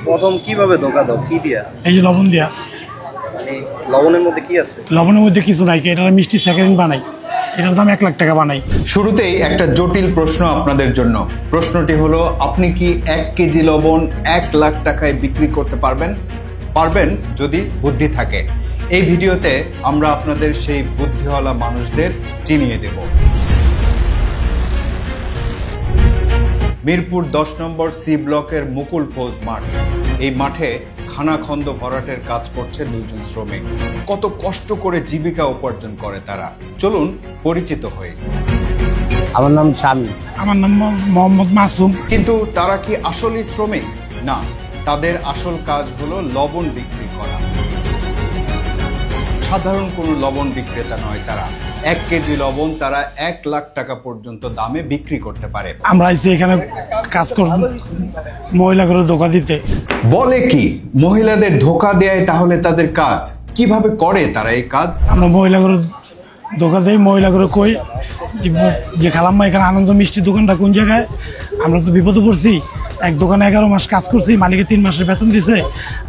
প্রথম কিভাবে ধোকা দাও, কি দিয়া? এই যে লবণ দিয়া। মানে লবণের মধ্যে কি আছে? লবণের মধ্যে কিছু নাই, এটা মিষ্টি সেকেন্ড বানাই, এটার দাম 1 লাখ টাকা বানাই। শুরুতেই একটা জটিল প্রশ্ন আপনাদের জন্য। প্রশ্নটি হলো, আপনি কি 1 কেজি লবণ 1 লাখ টাকায় বিক্রি করতে পারবেন? পারবেন যদি বুদ্ধি থাকে। এই ভিডিওতে আমরা আপনাদের সেই বুদ্ধিওয়ালা মানুষদের চিনিয়ে দেব। মিরপুর 10 নম্বর সি ব্লকের মুকুল ফৌজ মাঠ। এই মাঠে খানাখন্দ ভরাটের কাজ করছে 2 জন শ্রমিক। কত কষ্ট করে জীবিকা উপার্জন করে তারা, চলুন পরিচিত হই। আমার নাম শামী। আমার নাম মোহাম্মদ মাসুম। কিন্তু তারা কি আসলেই শ্রমিক? না, তাদের আসল কাজ হলো লবণ বিক্রি করা। সাধারণ কোনো লবণ বিক্রেতা নয় তারা। 1 কেজি লবণ তারা 1 লাখ টাকা পর্যন্ত দামে বিক্রি করতে পারে। আমরা এখানে কাজ করব মহিলাদের ধোকা দিতে। বলে কি, মহিলাদের ধোকা দেয়? তাহলে তাদের কাজ কিভাবে করে তারা এই কাজ? আমরা মহিলাদের ধোকা দেই, মহিলাদের কই যে খালাম্মা এখানে আনন্দ মিষ্টি দোকানটা কোন জায়গায়? আমরা তো বিপদে পড়ছি। এক দোকানে 11 মাস কাজ করছি, মালিকে 3 মাসের বেতন দিছে,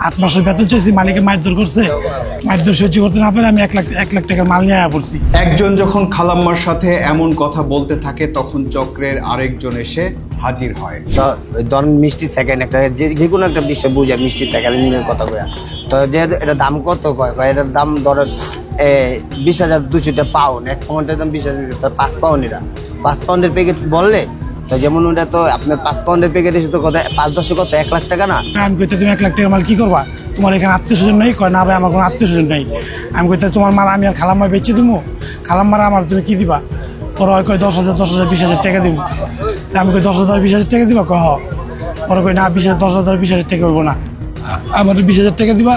8 মাসের বেতন চাইছি, মালিকে মারধর করছে। মারধর সহ্য করতে না পারে আমি 1 লাখ টাকার মাল নিয়ে পড়ছি। একজন যখন খালাম্মার সাথে এমন কথা বলতে থাকে, তখন চক্রের আরেকজন এসে হাজির হয়। তো ধরেন মিষ্টি সেকেন্ড একটা যে কোনো একটা বিষয় বুঝে মিষ্টি সেকেন্ডের কথা কয়া। তো যেহেতু এটা দাম কত কয়, এটার দাম ধরেন 20,200 পাউন্ড। 1 পাউন্ডের দাম 20,000, 5 পাউন্ড। এটা 5 পাউন্ডের প্যাকেট বললে তো যেমন ওটা তো আপনার 5 পাউন্ডের প্যাকেট এসে তো কত 5-10 কত 1 লাখ টাকা না? আমি কইতে তুমি 1 লাখ টাকার মাল কি করবা? তোমার এখানে আত্মীয়-স্বজন নেই? কয় না ভাই, আমার কোনো আত্মীয়-স্বজন নেই। আমি কইতে তোমার মাল আমি আর খালাম্মা বেচে দিবো, খালাম্মারা আমার তুমি কি দিবা? পরে কয় 10,000, 20,000 টাকা দিব। আমি কই 10,000, 20,000 টাকা দিবা? কয় হ। পরে কই না, 10,000, 20,000 টাকা হইব না, আমার 20,000 টাকা দিবা,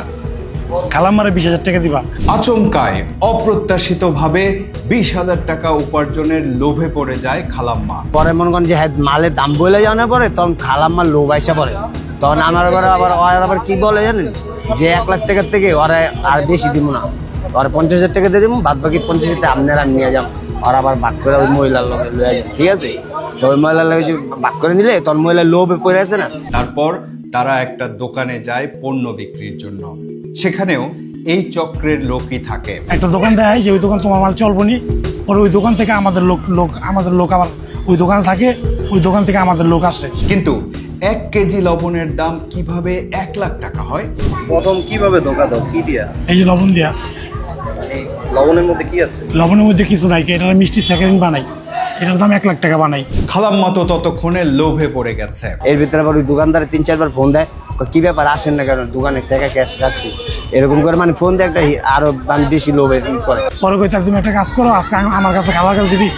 খালাম্মারা 20,000 টাকা দিবা। আচমকায় অপ্রত্যাশিতভাবে 20,000 টাকা উপার্জনের লোভে পড়ে যায় খালাম্মা। পরে মনে করেন যে হ্যাঁ মালের দাম বলে যাওয়ার পরে তখন খালাম্মার লোভ আইসা পড়ে। তখন আমার ঘরে আবার কি বলে জানেন, যে 1 লাখ টাকার থেকে ওরা আর বেশি দিব না, ওরা 50,000 টাকা দিয়ে দিব, বাদ বাকি 50,000 টাকা আপনারা নিয়ে যান। ওরা আবার ভাগ করে ওই মহিলার লোভে লয়ে যায়, ঠিক আছে? তো ওই মহিলার লোভে ভাগ করে নিলে তখন মহিলার লোভে পড়ে আছে না। তারপর তারা একটা দোকানে যায় পণ্য বিক্রির জন্য। সেখানেও এই চক্রের লোকই থাকে। একটা দোকান দেয় যে ওই দোকান তোমার মাল চলবো নি, পরে ওই দোকান থেকে আমাদের লোক আবার ওই দোকানে থাকে, ওই দোকান থেকে আমাদের লোক আসে। কিন্তু 1 কেজি লবণের দাম কিভাবে 1 লাখ টাকা হয়? প্রথম কিভাবে ধোকা দাও, কি দিয়া? এই যে লবণ দিয়া। মানে লবণের মধ্যে কি আছে? লবণের মধ্যে কিছু নাই, এটা মিষ্টি সেকেন্ড বানাই, এটার দাম 1 লাখ টাকা বানাই। খালাম্মা তো ততক্ষণে লোভে পড়ে গেছে। এর ভিতরে আবার ওই দোকানদারে 3-4 বার ফোন দেয়, কি ব্যাপার আসেন না কেন, দোকানে টাকা ক্যাশ রাখছি, এরকম করে মানে ফোন দেয় একটা আরো বেশি লোভে করে। পরে কই তার তুমি একটা কাজ করো, আজকে আমার কাছে খালার কাছে যদি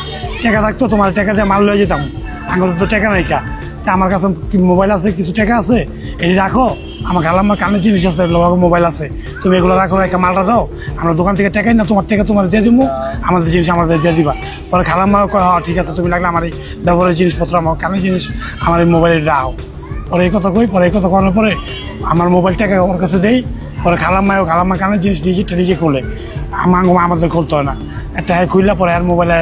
টাকা থাকতো তোমার টাকা দিয়ে মাল লয়ে যেতাম, আমার তো টাকা নাই কা, আমার কাছে মোবাইল আছে, কিছু টাকা আছে, এটি রাখো, আমার খালাম্মার কানের জিনিস আছে, মোবাইল আছে, তুমি এগুলো রাখো, একটা মালটা দাও, আমরা দোকান থেকে টাকাই না, তোমার টাকা তোমার দিয়ে দিব, আমাদের জিনিস আমাদের দিয়ে দিবা। পরে খালাম্মা কয় হ্যাঁ ঠিক আছে, তুমি লাগলে আমার এই ব্যবহারের জিনিসপত্র, আমার কানের জিনিস, আমার এই মোবাইলে রাখো। পরে এই কথা কই, পরে এই কথা করার পরে আমার মোবাইল টাকা ওর কাছে দেই। পরে খালাম্মা কানের জিনিস নিজে খুলে, আমাদের খুলতে হয় না, একটা খুললে পরে আর মোবাইলে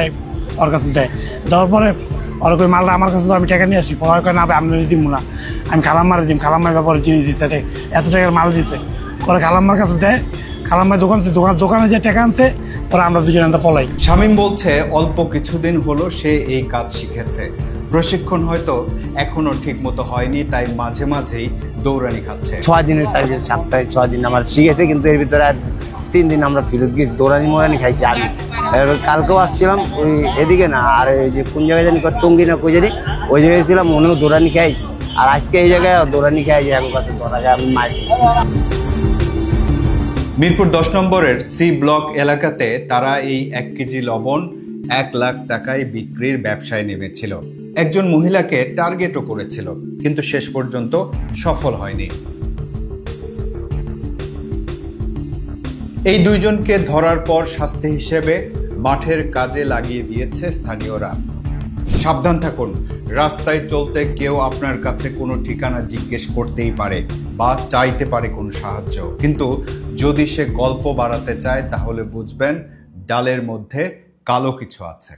ওর কাছে দেয়। দেওয়ার পরে ওর কই মালটা আমার কাছে তো আমি টাকা নিয়ে আসি, পরে কয় না ভাই আপনি দিব না, আমি খালাম্মারে দিম, খালাম্মার ব্যাপারে জিনিস দিচ্ছে, এত টাকার মাল দিচ্ছে। পরে খালাম্মার কাছে দেয়, খালাম্মার দোকানে যে টাকা আনতে, পরে আমরা দুজনে আনতে পলাই। শামীম বলছে অল্প কিছুদিন হলো সে এই কাজ শিখেছে। প্রশিক্ষণ হয়তো এখনো ঠিক মতো হয়নি, তাই মাঝে মাঝেই দৌড়ানি খাচ্ছে। 6 দিনের সাইজে, সপ্তাহে 6 দিন আমার শিখেছে, কিন্তু এর ভিতরে আর 3 দিন আমরা ফেরত গিয়ে দৌড়ানি খাইছি। আমি কালকেও আসছিলাম ওই এদিকে না, আর এই যে কোন জায়গায় জানি টঙ্গি না কই জানি, ওই জায়গায় ছিলাম, মনেও দৌড়ানি খাইছি। আর আজকে এই জায়গায় দৌড়ানি খাইছি, এখন কাছে দৌড়াকে আমি মার দিচ্ছি। মিরপুর 10 নম্বরের সি ব্লক এলাকাতে তারা এই 1 কেজি লবণ 1 লাখ টাকায় বিক্রির ব্যবসায় নেমেছিল। একজন মহিলাকে টার্গেটও করেছিল, কিন্তু শেষ পর্যন্ত সফল হয়নি। এই 2 জনকে ধরার পর শাস্তি হিসেবে মাঠের কাজে লাগিয়ে দিয়েছে স্থানীয়রা। সাবধান থাকুন, রাস্তায় চলতে কেউ আপনার কাছে কোনো ঠিকানা জিজ্ঞেস করতেই পারে বা চাইতে পারে কোনো সাহায্য, কিন্তু যদি সে গল্প বাড়াতে চায় তাহলে বুঝবেন ডালের মধ্যে কালো কিছু আছে।